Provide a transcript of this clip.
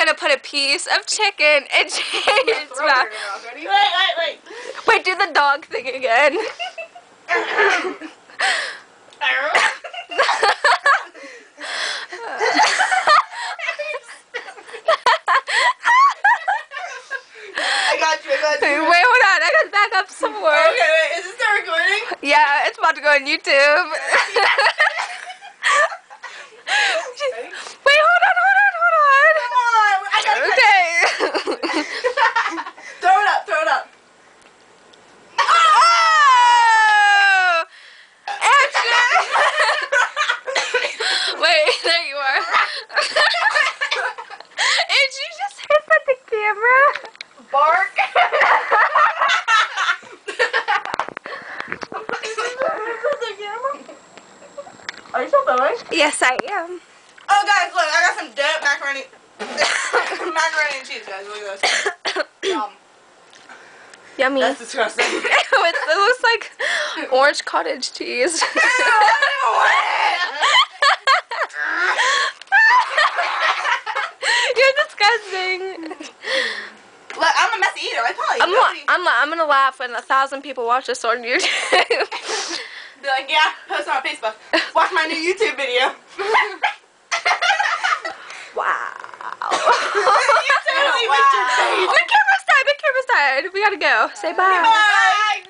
gonna put a piece of chicken in Jaden's mouth. Ready? Wait. Wait, do the dog thing again. I got you. Wait, hold on. I gotta back up some more. Okay, wait. Is this still recording? Yeah, it's about to go on YouTube. Ready? Wait, hold on. Come on. I gotta Okay. Throw it up. Oh! Action! Wait, there you are. Did you just hit at the camera? Bark. Are you still filming? Yes, I am. Oh, guys, look. I got some dope macaroni. Macaroni and cheese, guys. Look at this. Yum. Yummy. That's disgusting. It looks like orange cottage cheese. Ew, I don't want it. You're disgusting. Look, I'm a messy eater. I tell you. I'm gonna laugh when 1,000 people watch this on YouTube. Be like, yeah, post on Facebook. Watch my new YouTube video. Wow. You totally missed your face. Big camera's died. We gotta go. Say bye. Bye.